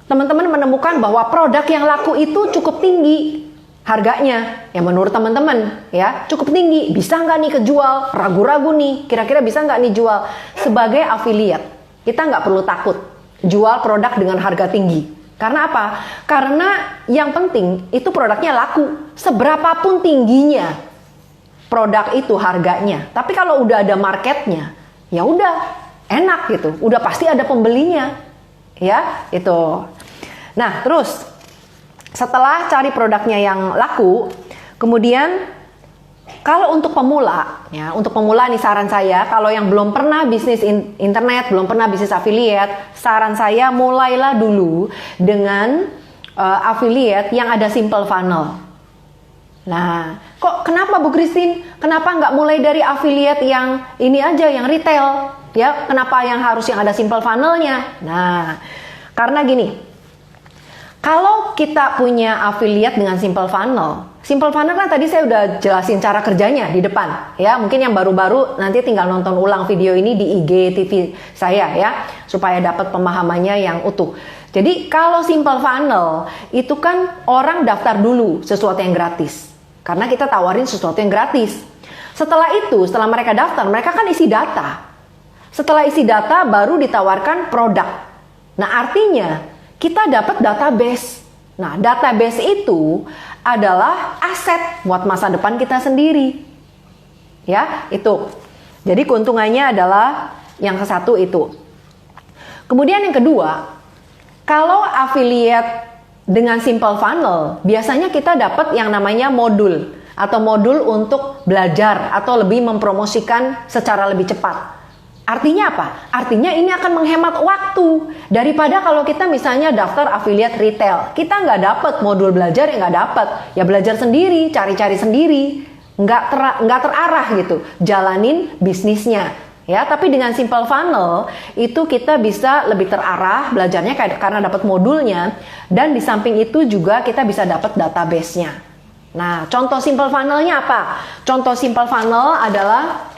teman-teman menemukan bahwa produk yang laku itu cukup tinggi harganya. Ya menurut teman-teman, ya, cukup tinggi. Bisa nggak nih kejual? Ragu-ragu nih, kira-kira bisa nggak nih jual? Sebagai affiliate, kita nggak perlu takut jual produk dengan harga tinggi. Karena apa? Karena yang penting itu produknya laku. Seberapapun tingginya produk itu harganya. Tapi kalau udah ada marketnya, ya udah enak gitu. Udah pasti ada pembelinya. Ya, itu. Nah, terus setelah cari produknya yang laku, kemudian kalau untuk pemula, ya, untuk pemula nih saran saya, kalau yang belum pernah bisnis internet, belum pernah bisnis affiliate, saran saya mulailah dulu dengan affiliate yang ada simple funnel. Nah, kok kenapa Bu Christine? Kenapa nggak mulai dari affiliate yang ini aja, yang retail? Ya, kenapa yang harus yang ada simple funnelnya? Nah, karena gini, kalau kita punya affiliate dengan simple funnel kan tadi saya udah jelasin cara kerjanya di depan, ya. Mungkin yang baru-baru nanti tinggal nonton ulang video ini di IG TV saya, ya, supaya dapat pemahamannya yang utuh. Jadi kalau simple funnel itu kan orang daftar dulu sesuatu yang gratis, karena kita tawarin sesuatu yang gratis. Setelah itu, setelah mereka daftar, mereka kan isi data. Setelah isi data baru ditawarkan produk. Nah, artinya kita dapat database. Nah, database itu adalah aset buat masa depan kita sendiri. Ya, itu. Jadi keuntungannya adalah yang ke satu itu. Kemudian yang kedua, kalau affiliate dengan simple funnel, biasanya kita dapat yang namanya modul atau modul untuk belajar atau lebih mempromosikan secara lebih cepat. Artinya apa? Artinya ini akan menghemat waktu daripada kalau kita misalnya daftar affiliate retail. Kita nggak dapat modul belajar, yang nggak dapat. Ya belajar sendiri, cari-cari sendiri, nggak terarah gitu. Jalanin bisnisnya. Ya, tapi dengan simple funnel itu kita bisa lebih terarah belajarnya karena dapat modulnya, dan di samping itu juga kita bisa dapat database-nya. Nah, contoh simple funnelnya apa? Contoh simple funnel adalah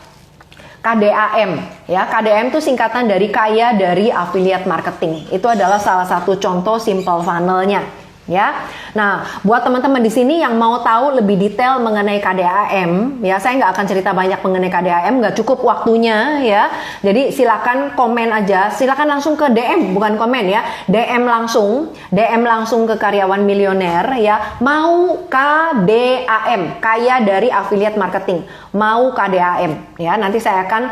KDAM, ya. KDAM itu singkatan dari kaya dari affiliate marketing. Itu adalah salah satu contoh simple funnelnya, ya. Nah, buat teman-teman di sini yang mau tahu lebih detail mengenai KDAM, ya, saya nggak akan cerita banyak mengenai KDAM, nggak cukup waktunya, ya. Jadi silakan komen aja, silakan langsung ke DM, bukan komen, ya. DM langsung ke Karyawan Milioner, ya. Mau KDAM, kaya dari affiliate marketing, mau KDAM, ya. Nanti saya akan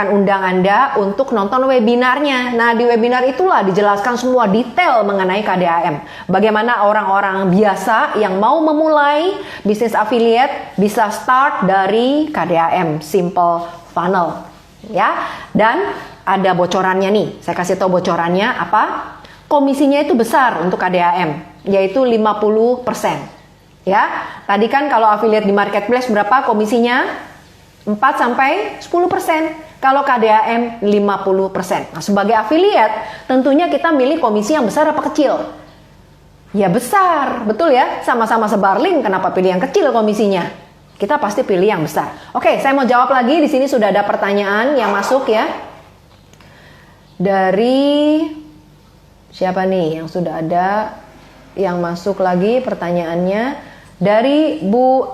undang Anda untuk nonton webinarnya. Nah, di webinar itulah dijelaskan semua detail mengenai KDAM. Bagaimana orang-orang biasa yang mau memulai bisnis affiliate bisa start dari KDAM, simple funnel. Ya, dan ada bocorannya nih. Saya kasih tahu bocorannya apa? Komisinya itu besar untuk KDAM, yaitu 50%. Ya, tadi kan kalau affiliate di marketplace berapa komisinya? 4-10%. Kalau KDAM 50%. Nah, sebagai affiliate tentunya kita milih komisi yang besar apa kecil? Ya besar, betul ya? Sama-sama sebarling, kenapa pilih yang kecil komisinya? Kita pasti pilih yang besar. Oke, saya mau jawab lagi. Di sini sudah ada pertanyaan yang masuk, ya. Dari siapa nih yang sudah ada yang masuk lagi pertanyaannya? Dari Bu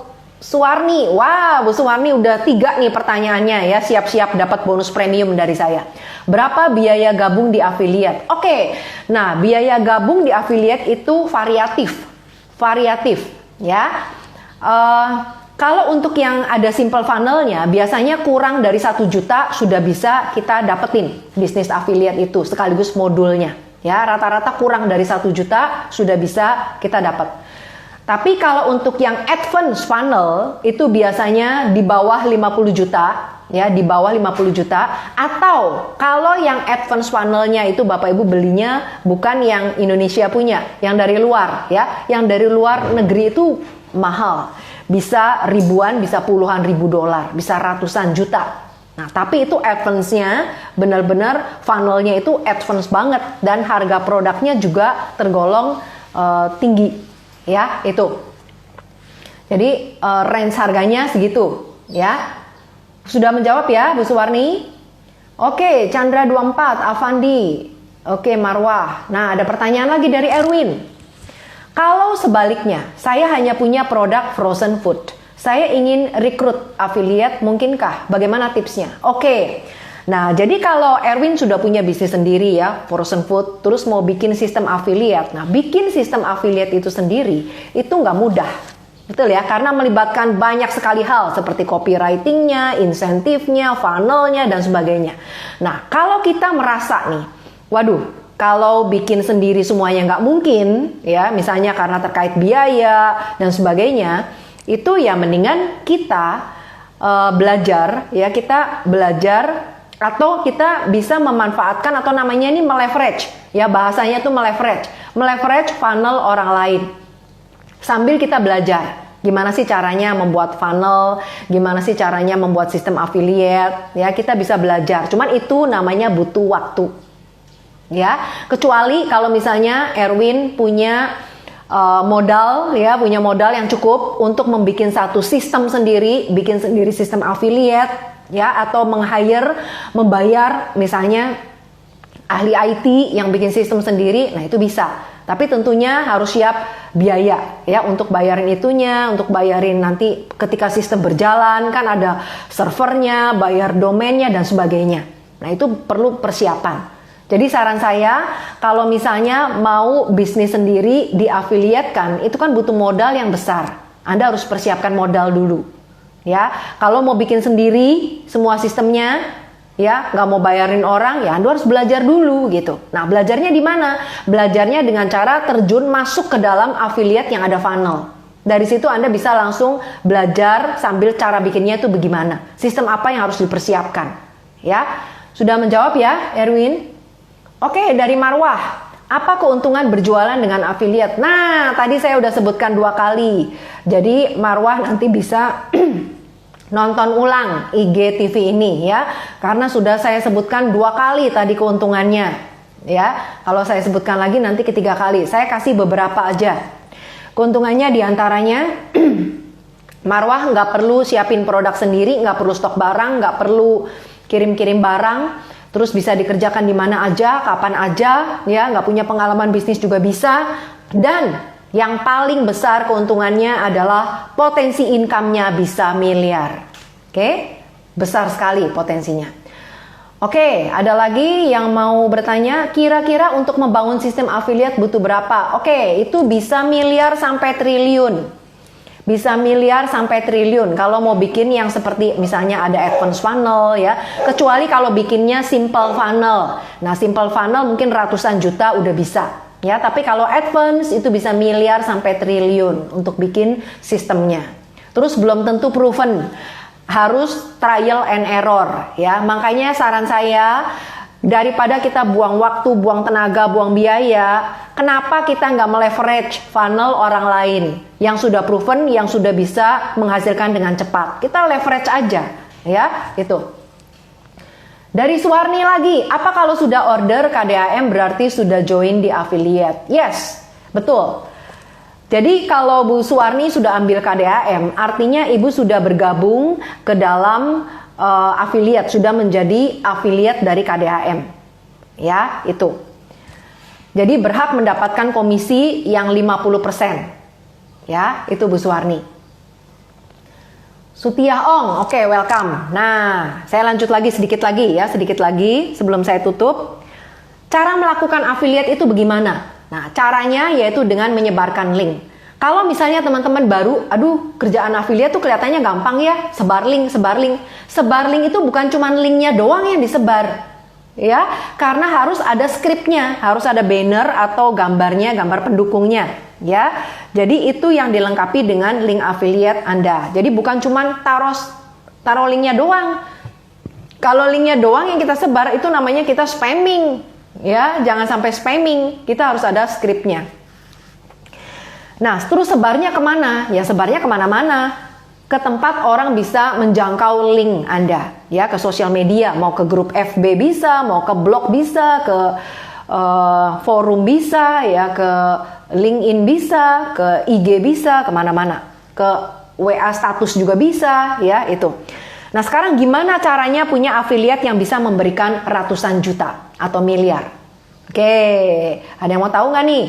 Suwarni, wah Bu Suwarni udah 3 nih pertanyaannya ya, siap-siap dapat bonus premium dari saya. Berapa biaya gabung di affiliate? Oke, nah biaya gabung di affiliate itu variatif ya. Kalau untuk yang ada simple funnelnya, biasanya kurang dari 1 juta sudah bisa kita dapetin bisnis affiliate itu sekaligus modulnya. Ya, rata-rata kurang dari 1 juta sudah bisa kita dapat. Tapi kalau untuk yang advance funnel itu biasanya di bawah 50 juta, ya di bawah 50 juta. Atau kalau yang advance funnelnya itu Bapak Ibu belinya bukan yang Indonesia punya, yang dari luar ya, yang dari luar negeri itu mahal. Bisa ribuan, bisa puluhan ribu dolar, bisa ratusan juta. Nah, tapi itu advance-nya benar-benar funnelnya itu advance banget dan harga produknya juga tergolong tinggi. Ya, itu. Jadi range harganya segitu, ya. Sudah menjawab ya, Bu Suwarni? Oke, Chandra 24, Avandi. Oke, Marwah. Nah, ada pertanyaan lagi dari Erwin. Kalau sebaliknya, saya hanya punya produk frozen food. Saya ingin rekrut affiliate, mungkinkah? Bagaimana tipsnya? Oke. Nah, jadi kalau Erwin sudah punya bisnis sendiri ya, frozen food, terus mau bikin sistem affiliate. Nah, bikin sistem affiliate itu sendiri, itu nggak mudah. Betul ya, karena melibatkan banyak sekali hal seperti copywritingnya, insentifnya, funnelnya, dan sebagainya. Nah, kalau kita merasa nih, waduh, kalau bikin sendiri semuanya nggak mungkin, ya, misalnya karena terkait biaya dan sebagainya, itu ya mendingan kita belajar, ya, kita belajar atau kita bisa memanfaatkan atau namanya ini meleverage, ya bahasanya itu meleverage funnel orang lain sambil kita belajar gimana sih caranya membuat funnel, gimana sih caranya membuat sistem affiliate, ya kita bisa belajar. Cuman itu namanya butuh waktu, ya. Kecuali kalau misalnya Erwin punya modal, ya punya modal yang cukup untuk membuat satu sistem sendiri, bikin sendiri sistem affiliate. Ya, atau membayar misalnya ahli IT yang bikin sistem sendiri, nah itu bisa. Tapi tentunya harus siap biaya ya untuk bayarin itunya, untuk bayarin nanti ketika sistem berjalan kan ada servernya, bayar domainnya dan sebagainya. Nah itu perlu persiapan. Jadi saran saya kalau misalnya mau bisnis sendiri di affiliate kan, itu kan butuh modal yang besar. Anda harus persiapkan modal dulu. Ya, kalau mau bikin sendiri semua sistemnya, ya nggak mau bayarin orang, ya Anda harus belajar dulu gitu. Nah, belajarnya di mana? Belajarnya dengan cara terjun masuk ke dalam affiliate yang ada funnel. Dari situ Anda bisa langsung belajar sambil cara bikinnya itu bagaimana, sistem apa yang harus dipersiapkan. Ya, sudah menjawab ya, Erwin? Oke, dari Marwah. Apa keuntungan berjualan dengan affiliate? Nah, tadi saya udah sebutkan 2 kali. Jadi Marwah nanti bisa nonton ulang IGTV ini ya. Karena sudah saya sebutkan 2 kali tadi keuntungannya. Ya, kalau saya sebutkan lagi nanti ketiga kali. Saya kasih beberapa aja. Keuntungannya diantaranya Marwah nggak perlu siapin produk sendiri, nggak perlu stok barang, nggak perlu kirim-kirim barang. Terus bisa dikerjakan di mana aja, kapan aja, ya nggak punya pengalaman bisnis juga bisa. Dan yang paling besar keuntungannya adalah potensi income-nya bisa miliar. Oke, besar sekali potensinya. Oke, ada lagi yang mau bertanya, kira-kira untuk membangun sistem affiliate butuh berapa? Oke, itu bisa miliar sampai triliun. Bisa miliar sampai triliun kalau mau bikin yang seperti misalnya ada advance funnel ya. Kecuali kalau bikinnya simple funnel. Nah, simple funnel mungkin ratusan juta udah bisa. Ya, tapi kalau advance itu bisa miliar sampai triliun untuk bikin sistemnya. Terus belum tentu proven. Harus trial and error ya. Makanya saran saya daripada kita buang waktu, buang tenaga, buang biaya, kenapa kita nggak meleverage funnel orang lain yang sudah proven, yang sudah bisa menghasilkan dengan cepat? Kita leverage aja, ya, itu. Dari Suwarni lagi, apa kalau sudah order KDAM berarti sudah join di affiliate? Yes, betul. Jadi kalau Bu Suwarni sudah ambil KDAM, artinya Ibu sudah bergabung ke dalam affiliate, sudah menjadi affiliate dari KDAM. Ya, itu. Jadi berhak mendapatkan komisi yang 50%. Ya, itu Bu Suwarni. Sutiah Ong, oke, welcome. Nah, saya lanjut lagi sedikit lagi sebelum saya tutup. Cara melakukan affiliate itu bagaimana? Nah, caranya yaitu dengan menyebarkan link. Kalau misalnya teman-teman baru, aduh, kerjaan affiliate tuh kelihatannya gampang ya, sebar link. Sebar link itu bukan cuma linknya doang yang disebar, ya, karena harus ada skripnya, harus ada banner atau gambarnya, gambar pendukungnya, ya. Jadi itu yang dilengkapi dengan link affiliate Anda. Jadi bukan cuma taruh linknya doang. Kalau linknya doang yang kita sebar itu namanya kita spamming, ya. Jangan sampai spamming. Kita harus ada skripnya. Nah, terus sebarnya kemana? Ya sebarnya kemana-mana. Ke tempat orang bisa menjangkau link Anda, ya, ke sosial media, mau ke grup FB bisa, mau ke blog bisa, ke forum bisa, ya, ke LinkedIn bisa, ke IG bisa, kemana-mana, ke WA status juga bisa, ya, itu. Nah, sekarang gimana caranya punya affiliate yang bisa memberikan ratusan juta atau miliar? Oke, ada yang mau tahu nggak nih?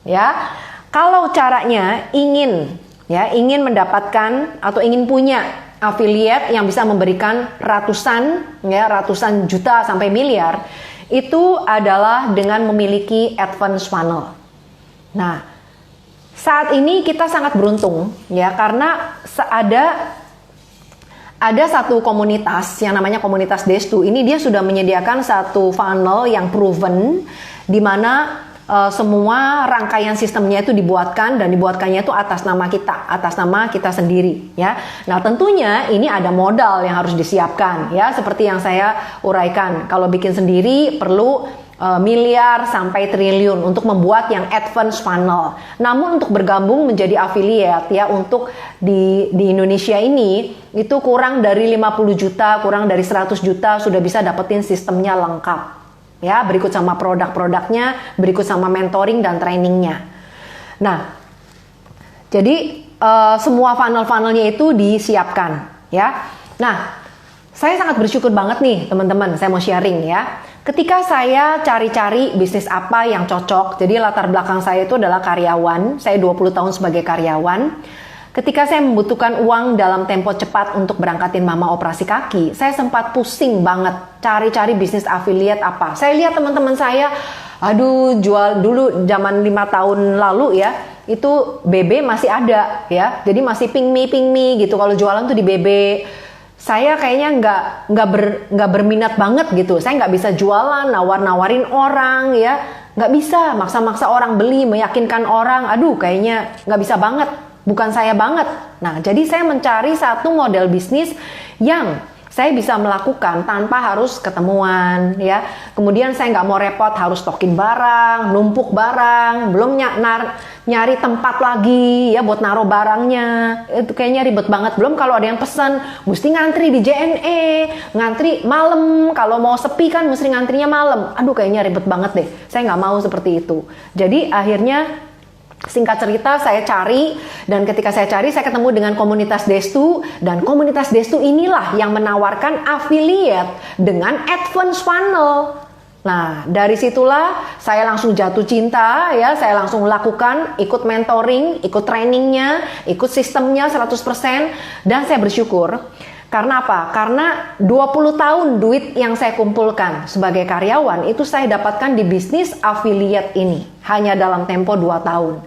Ya, kalau caranya ingin mendapatkan atau ingin punya affiliate yang bisa memberikan ratusan juta sampai miliar, itu adalah dengan memiliki advance funnel. Nah, saat ini kita sangat beruntung, ya, karena ada satu komunitas yang namanya komunitas Destu. Ini dia sudah menyediakan satu funnel yang proven, di mana semua rangkaian sistemnya itu dibuatkannya itu atas nama kita sendiri, ya. Nah, tentunya ini ada modal yang harus disiapkan, ya, seperti yang saya uraikan. Kalau bikin sendiri perlu miliar sampai triliun untuk membuat yang advance funnel. Namun untuk bergabung menjadi affiliate, ya, untuk di Indonesia ini itu kurang dari 50 juta, kurang dari 100 juta sudah bisa dapetin sistemnya lengkap. Ya, berikut sama produk-produknya, berikut sama mentoring dan trainingnya. Nah, jadi semua funnel-funnelnya itu disiapkan, ya. Nah, saya sangat bersyukur banget nih teman-teman, saya mau sharing, ya. Ketika saya cari-cari bisnis apa yang cocok, jadi latar belakang saya itu adalah karyawan, saya 20 tahun sebagai karyawan. Ketika saya membutuhkan uang dalam tempo cepat untuk berangkatin mama operasi kaki, saya sempat pusing banget cari-cari bisnis affiliate apa. Saya lihat teman-teman saya, aduh, jual dulu zaman 5 tahun lalu, ya, itu BB masih ada, ya. Jadi masih ping me gitu kalau jualan tuh di BB. Saya kayaknya nggak berminat banget gitu. Saya nggak bisa jualan, nawarin orang, ya, nggak bisa maksa-maksa orang beli, meyakinkan orang. Aduh, kayaknya nggak bisa banget. Bukan saya banget. Nah, jadi saya mencari satu model bisnis yang saya bisa melakukan tanpa harus ketemuan, ya. Kemudian saya nggak mau repot harus stokin barang, numpuk barang, belum nyari tempat lagi, ya, buat naruh barangnya. Itu kayaknya ribet banget. Belum kalau ada yang pesan, mesti ngantri di JNE, ngantri malam. Kalau mau sepi kan mesti ngantrinya malam. Aduh, kayaknya ribet banget deh. Saya nggak mau seperti itu. Jadi akhirnya, singkat cerita, saya cari, dan ketika saya cari, saya ketemu dengan komunitas Destu, dan komunitas Destu inilah yang menawarkan affiliate dengan advance funnel. Nah, dari situlah saya langsung jatuh cinta, ya, saya langsung lakukan, ikut mentoring, ikut trainingnya, ikut sistemnya 100%, dan saya bersyukur. Karena apa? Karena 20 tahun duit yang saya kumpulkan sebagai karyawan itu saya dapatkan di bisnis affiliate ini hanya dalam tempo 2 tahun.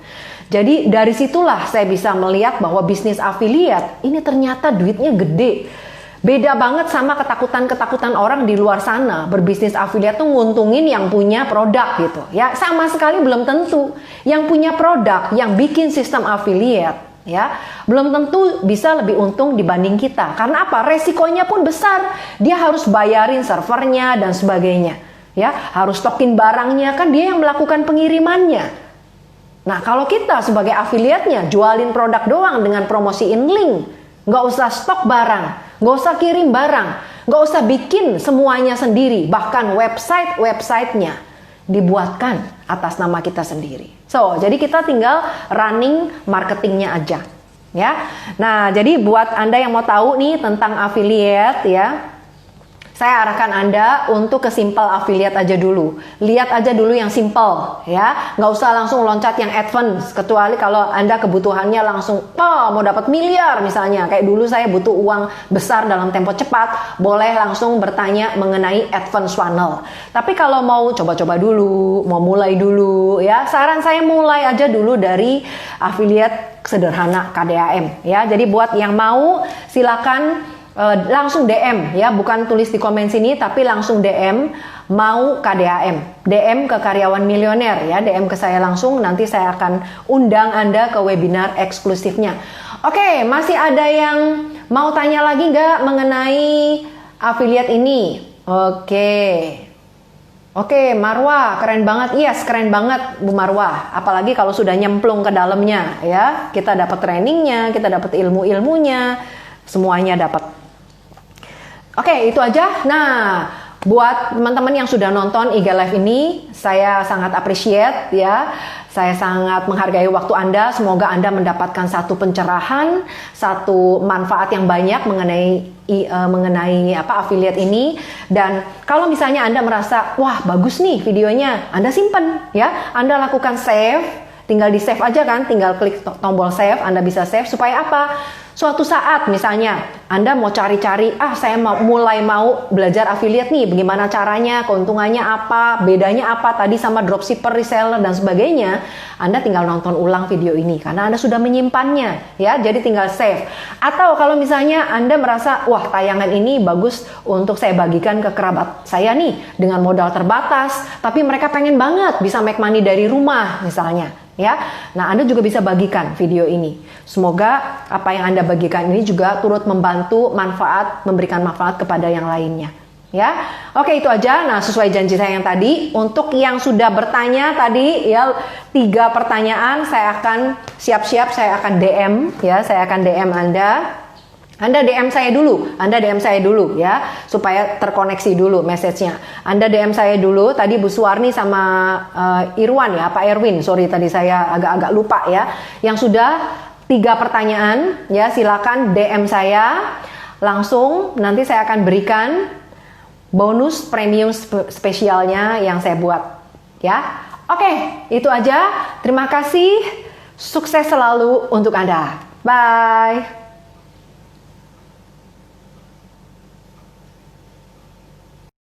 Jadi dari situlah saya bisa melihat bahwa bisnis affiliate ini ternyata duitnya gede. Beda banget sama ketakutan-ketakutan orang di luar sana. Berbisnis affiliate tuh nguntungin yang punya produk gitu. Ya, sama sekali belum tentu. Yang punya produk, yang bikin sistem affiliate, ya, belum tentu bisa lebih untung dibanding kita. Karena apa? Resikonya pun besar. Dia harus bayarin servernya dan sebagainya, ya, harus stokin barangnya, kan dia yang melakukan pengirimannya. Nah, kalau kita sebagai affiliate-nya jualin produk doang dengan promosiin link, nggak usah stok barang, nggak usah kirim barang, nggak usah bikin semuanya sendiri, bahkan website-nya dibuatkan atas nama kita sendiri. So, jadi kita tinggal running marketingnya aja, ya. Nah, jadi buat Anda yang mau tahu nih tentang affiliate, ya, saya arahkan Anda untuk ke simple affiliate aja dulu. Lihat aja dulu yang simple ya. Nggak usah langsung loncat yang advance. Kecuali kalau Anda kebutuhannya langsung, mau dapat miliar misalnya. Kayak dulu saya butuh uang besar dalam tempo cepat. Boleh langsung bertanya mengenai advance funnel. Tapi kalau mau coba-coba dulu, mau mulai dulu ya. Saran saya mulai aja dulu dari affiliate sederhana KDAM ya. Jadi buat yang mau silakan langsung DM ya, bukan tulis di komen sini tapi langsung DM mau KDAM, DM ke Karyawan Milioner ya, DM ke saya langsung, nanti saya akan undang Anda ke webinar eksklusifnya. Oke, masih ada yang mau tanya lagi nggak mengenai affiliate ini? Oke, Marwah, keren banget. Yes, keren banget Bu Marwah. Apalagi kalau sudah nyemplung ke dalamnya ya. Kita dapat trainingnya, kita dapat ilmu-ilmunya, semuanya dapat. Oke, itu aja. Nah, buat teman-teman yang sudah nonton IG Live ini, saya sangat appreciate ya. Saya sangat menghargai waktu Anda. Semoga Anda mendapatkan satu pencerahan, satu manfaat yang banyak mengenai affiliate ini. Dan kalau misalnya Anda merasa, wah bagus nih videonya, Anda simpan ya. Anda lakukan save, tinggal di save aja kan, tinggal klik tombol save, Anda bisa save supaya apa? Suatu saat misalnya Anda mau cari-cari, saya mulai mau belajar affiliate nih, bagaimana caranya, keuntungannya apa, bedanya apa tadi sama dropshipper, reseller dan sebagainya. Anda tinggal nonton ulang video ini karena Anda sudah menyimpannya ya, jadi tinggal save. Atau kalau misalnya Anda merasa, wah tayangan ini bagus untuk saya bagikan ke kerabat saya nih dengan modal terbatas, tapi mereka pengen banget bisa make money dari rumah misalnya. Ya, nah Anda juga bisa bagikan video ini. Semoga apa yang Anda bagikan ini juga turut membantu memberikan manfaat kepada yang lainnya. Ya, oke itu aja. Nah sesuai janji saya yang tadi, untuk yang sudah bertanya tadi ya 3 pertanyaan, saya akan siap-siap, saya akan DM ya, saya akan DM Anda. Anda DM saya dulu ya, supaya terkoneksi dulu message-nya. Anda DM saya dulu, tadi Bu Suwarni sama Irwan ya, Pak Erwin, sorry tadi saya agak-agak lupa ya. Yang sudah 3 pertanyaan ya, silakan DM saya langsung, nanti saya akan berikan bonus premium spesialnya yang saya buat ya. Oke, itu aja. Terima kasih, sukses selalu untuk Anda. Bye.